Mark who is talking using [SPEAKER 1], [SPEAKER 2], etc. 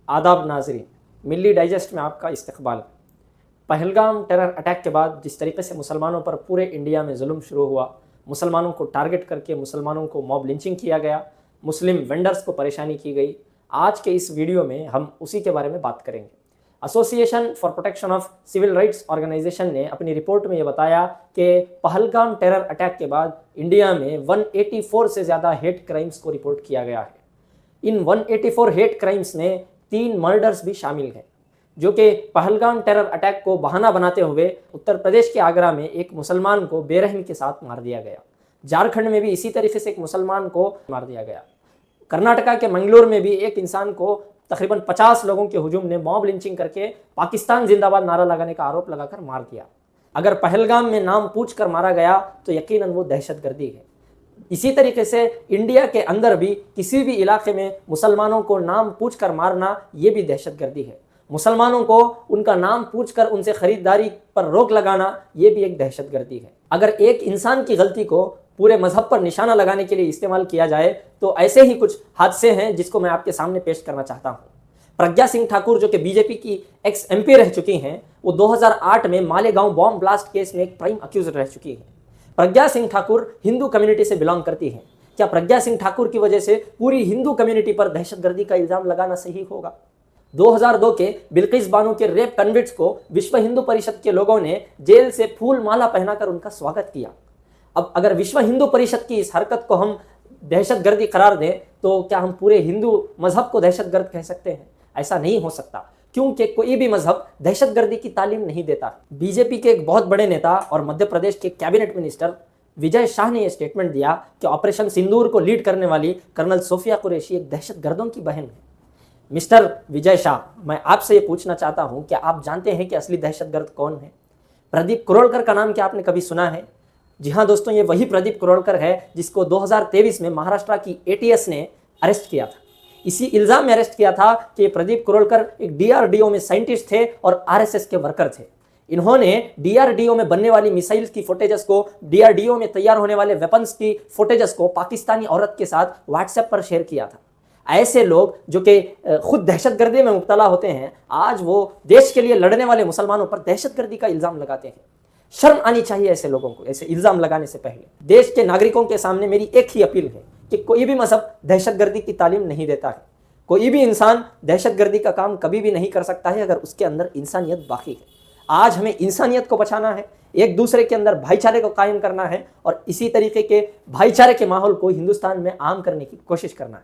[SPEAKER 1] आदाब नाज़रीन, मिल्ली डाइजेस्ट में आपका इस्तकबाल। पहलगाम टेरर अटैक के बाद जिस तरीके से मुसलमानों पर पूरे इंडिया में जुल्म शुरू हुआ, मुसलमानों को टारगेट करके मुसलमानों को मॉब लिंचिंग किया गया, मुस्लिम वेंडर्स को परेशानी की गई, आज के इस वीडियो में हम उसी के बारे में बात करेंगे। Association for protection of civil rights organisation ने अपनी रिपोर्ट में ये बताया कि पहलगाम टेरर अटैक के बाद इंडिया में 184 से ज़्यादा हेट क्राइम्स को रिपोर्ट किया गया है। इन 184 हेट क्राइम्स में 3 मर्डर्स भी शामिल हैं, जो कि पहलगाम टेरर अटैक को बहाना बनाते हुए उत्तर प्रदेश के आगरा में एक मुसलमान को बेरहमी के साथ मार दिया गया। झारखंड में भी इसी तरीके से एक मुसलमान को मार दिया गया। कर्नाटका के मंगलोर में भी एक इंसान को तकरीबन 50 लोगों के हुजूम ने मॉब लिंचिंग करके पाकिस्तान जिंदाबाद नारा लगाने का आरोप लगाकर मार दिया। अगर पहलगाम में नाम पूछ कर मारा गया तो यकीनन वो दहशतगर्दी है। इसी तरीके से इंडिया के अंदर भी किसी भी इलाके में मुसलमानों को नाम पूछकर मारना ये भी दहशतगर्दी है। मुसलमानों को उनका नाम पूछकर उनसे खरीदारी पर रोक लगाना ये भी एक दहशतगर्दी है। अगर एक इंसान की गलती को पूरे मजहब पर निशाना लगाने के लिए इस्तेमाल किया जाए तो ऐसे ही कुछ हादसे हैं जिसको मैं आपके सामने पेश करना चाहता हूँ। प्रज्ञा सिंह ठाकुर, जो कि बीजेपी की एक्स एमपी रह चुकी हैं, वो 2008 में मालेगांव बॉम्ब ब्लास्ट केस में एक प्राइम अक्यूज रह चुकी है। प्रज्ञा सिंह ठाकुर हिंदू कम्युनिटी से बिलोंग करती हैं। क्या प्रज्ञा सिंह ठाकुर की वजह से पूरी हिंदू कम्युनिटी पर दहशतगर्दी का इल्जाम लगाना सही होगा? 2002 के बिल्किस बानो के रेप कन्विक्ट्स को विश्व हिंदू परिषद के लोगों ने जेल से फूल माला पहनाकर उनका स्वागत किया। अब अगर विश्व हिंदू परिषद की इस हरकत को हम दहशतगर्दी करार दें तो क्या हम पूरे हिंदू मजहब को दहशतगर्द कह सकते हैं? ऐसा नहीं हो सकता, क्योंकि कोई भी मजहब दहशतगर्दी की तालीम नहीं देता। बीजेपी के एक बहुत बड़े नेता और मध्य प्रदेश के कैबिनेट मिनिस्टर विजय शाह ने यह स्टेटमेंट दिया कि ऑपरेशन सिंदूर को लीड करने वाली कर्नल सोफिया कुरैशी एक दहशतगर्दों की बहन है। मिस्टर विजय शाह, मैं आपसे ये पूछना चाहता हूं कि आप जानते हैं कि असली दहशतगर्द कौन है? प्रदीप कुरोड़कर का नाम क्या आपने कभी सुना है? जी हाँ दोस्तों, ये वही प्रदीप कुरोड़कर है जिसको 2023 में महाराष्ट्र की एटीएस ने अरेस्ट किया था। इसी इल्जाम में अरेस्ट किया था कि प्रदीप कुरोड़कर एक डीआरडीओ में साइंटिस्ट थे और आरएसएस के वर्कर थे। इन्होंने डीआरडीओ में बनने वाली मिसाइल्स की फुटेजेस को, डीआरडीओ में तैयार होने वाले वेपन्स की फुटेजेस को पाकिस्तानी औरत के साथ व्हाट्सएप पर शेयर किया था। ऐसे लोग जो कि खुद दहशतगर्दी में मुब्तला होते हैं, आज वो देश के लिए लड़ने वाले मुसलमानों पर दहशतगर्दी का इल्जाम लगाते हैं। शर्म आनी चाहिए ऐसे लोगों को, ऐसे इल्जाम लगाने से पहले। देश के नागरिकों के सामने मेरी एक ही अपील है कि कोई भी मजहब दहशतगर्दी की तालीम नहीं देता है। कोई भी इंसान दहशतगर्दी का काम कभी भी नहीं कर सकता है अगर उसके अंदर इंसानियत बाकी है। आज हमें इंसानियत को बचाना है, एक दूसरे के अंदर भाईचारे को कायम करना है और इसी तरीके के भाईचारे के माहौल को हिंदुस्तान में आम करने की कोशिश करना है।